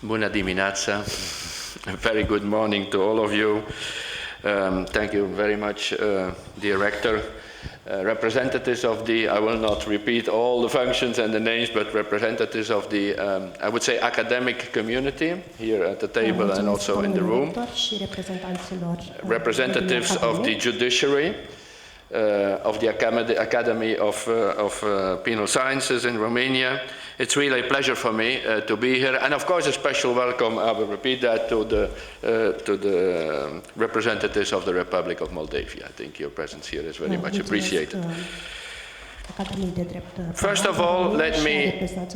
Bună dimineața. A very good morning to all of you. Thank you very much, dear rector. Representatives of the, I will not repeat all the functions and the names, but representatives of the, I would say, academic community here at the table and also in the room. Representatives of the judiciary, of the Academy of Penal Sciences in Romania. It's really a pleasure for me to be here, and of course a special welcome, I will repeat that, to the representatives of the Republic of Moldavia. I think your presence here is very much appreciated. First of all, let me... I have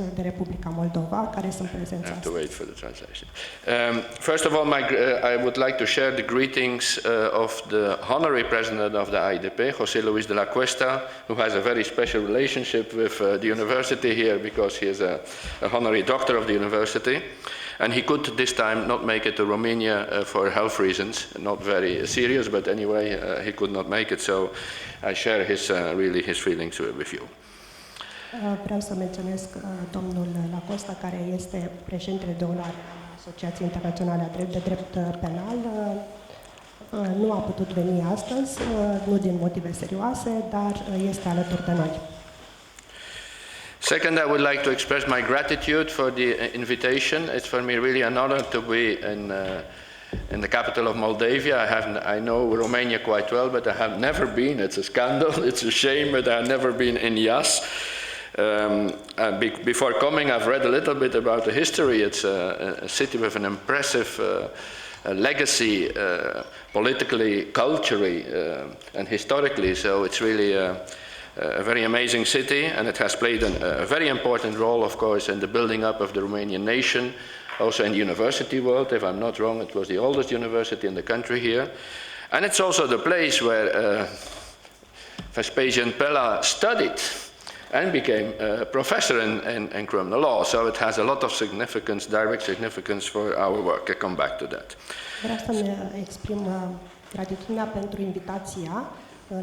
to wait for the translation. First of all, I would like to share the greetings of the honorary president of the IDP, José Luis de la Cuesta, who has a very special relationship with the university here because he is a honorary doctor of the university. And he could this time not make it to Romania for health reasons, not very serious, but anyway, he could not make it, so I share his feelings with you. Vreau să menționez domnul La Costa, care este președintele de onoare al Asociației Internaționale de Drept Penal. Nu a putut veni astăzi, nu din motive serioase, dar este alături de noi. Second, I would like to express my gratitude for the invitation. It's for me really an honor to be in the capital of Moldavia. I know Romania quite well, but I have never been. It's a scandal, it's a shame, but I have never been in Iași. Before coming, I've read a little bit about the history. It's a city with an impressive legacy, politically, culturally, and historically, so it's really a very amazing city, and it has played a very important role, of course, in the building up of the Romanian nation, also in the university world. If I'm not wrong, it was the oldest university in the country here. And it's also the place where Vespasian Pella studied and became a professor in criminal law. So it has a lot of significance, direct significance for our work. I come back to that. Vreau să-mi exprim gratitudinea pentru invitația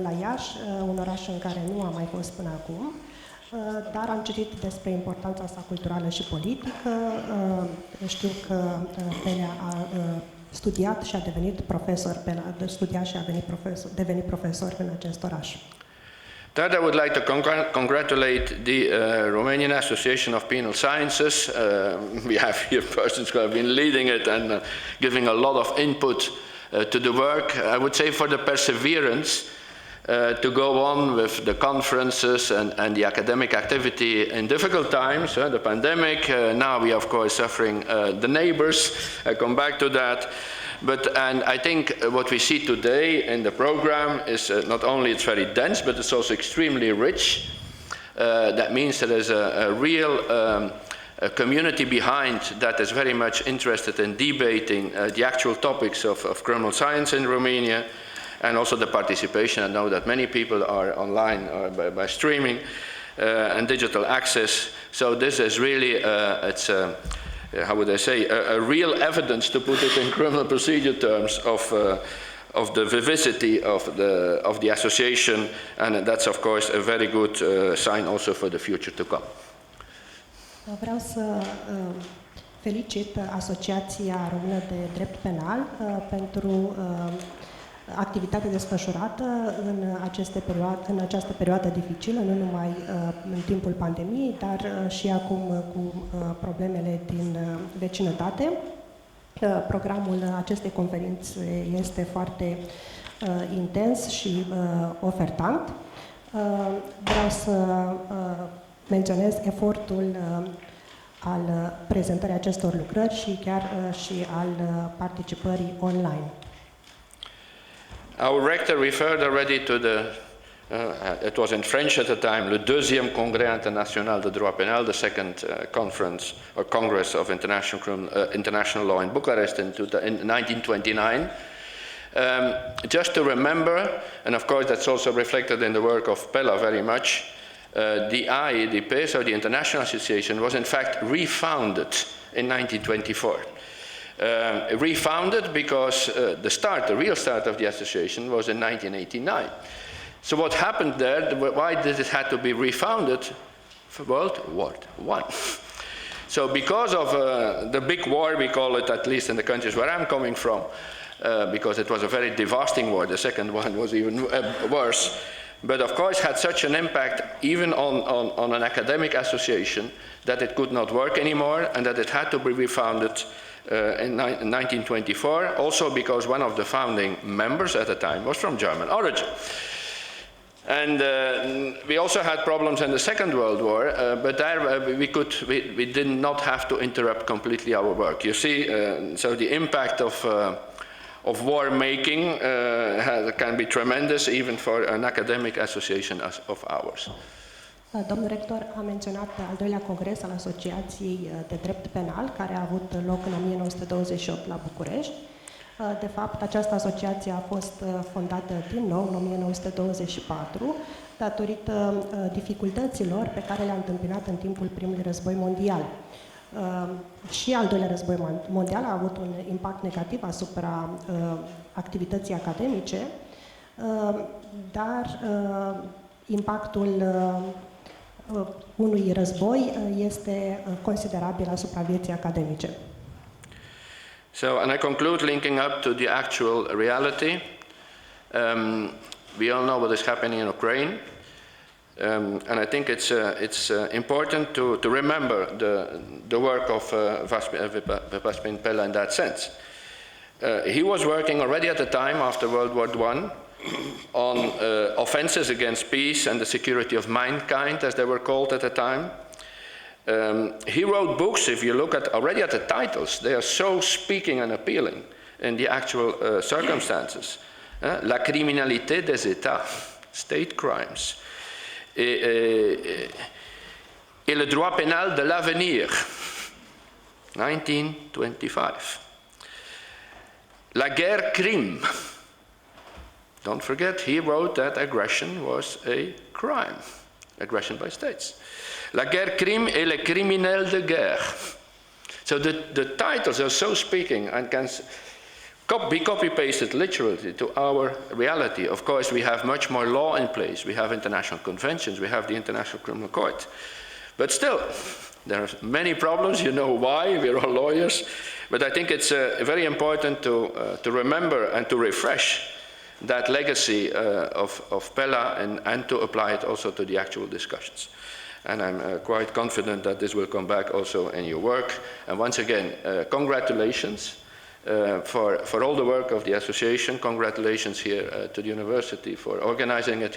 la Iași, un oraș în care nu am mai fost până acum, dar am citit despre importanța sa culturală și politică. Știu că Pelea a studiat și a devenit profesor, devenit profesor în acest oraș. Third, I would like to congratulate the Romanian Association of Penal Sciences. We have here persons who have been leading it and giving a lot of input to the work. I would say for the perseverance to go on with the conferences and the academic activity in difficult times, the pandemic. Now we are, of course, suffering the neighbors. I come back to that. And I think what we see today in the program is not only it's very dense, but it's also extremely rich. That means there is a real community behind that is very much interested in debating the actual topics of criminal science in Romania, and also the participation. I know that many people are online by streaming and digital access. So this is really, how would I say, a real evidence, to put it in criminal procedure terms, of the vivacity of the association, and that's of course a very good sign also for the future to come. Vreau să felicit Asociația Română de Drept Penal pentru activitatea desfășurată în această perioadă dificilă, nu numai în timpul pandemiei, dar și acum cu problemele din vecinătate. Programul acestei conferințe este foarte intens și ofertant. Vreau să menționez efortul al prezentării acestor lucrări și chiar și al participării online. Our rector referred already to it was in French at the time, le deuxième congrès international de droit pénal, the second conference or congress of international law in Bucharest in 1929. Just to remember, and of course that's also reflected in the work of Pella very much, the IEDP, so the International Association, was in fact refounded in 1924. Refounded because the real start of the association was in 1989. So what happened there, why did it have to be refounded? For World War I. So because of the big war, we call it, at least in the countries where I'm coming from, because it was a very devastating war. The second one was even worse. But of course had such an impact even on an academic association that it could not work anymore and that it had to be refounded in 1924, also because one of the founding members at the time was from German origin. And we also had problems in the Second World War, but there we did not have to interrupt completely our work. You see, so the impact of war making can be tremendous even for an academic association of ours. Domnul rector a menționat al doilea congres al Asociației de Drept Penal, care a avut loc în 1928 la București. De fapt, această asociație a fost fondată din nou în 1924, datorită dificultăților pe care le-a întâmpinat în timpul Primului Război Mondial. Și al doilea război mondial a avut un impact negativ asupra activității academice, dar impactul unui război este considerabil asupra vieții academice. So, and I conclude linking up to the actual reality. We all know what is happening in Ukraine. And I think it's important to remember the work of Vaspin Pella in that sense. He was working already at the time, after World War I, on offenses against peace and the security of mankind, as they were called at the time. He wrote books, if you look at already at the titles, they are so speaking and appealing in the actual circumstances. La criminalité des États, state crimes. Et le droit pénal de l'avenir, 1925. La guerre crime. Don't forget, he wrote that aggression was a crime, aggression by states. La guerre crime et les criminels de guerre. So the titles are so speaking and can be copy-pasted literally to our reality. Of course, we have much more law in place. We have international conventions. We have the International Criminal Court. But still, there are many problems. You know why. We're all lawyers. But I think it's very important to remember and to refresh that legacy of Pella and to apply it also to the actual discussions. And I'm quite confident that this will come back also in your work. And once again, congratulations for all the work of the association. Congratulations here to the university for organizing it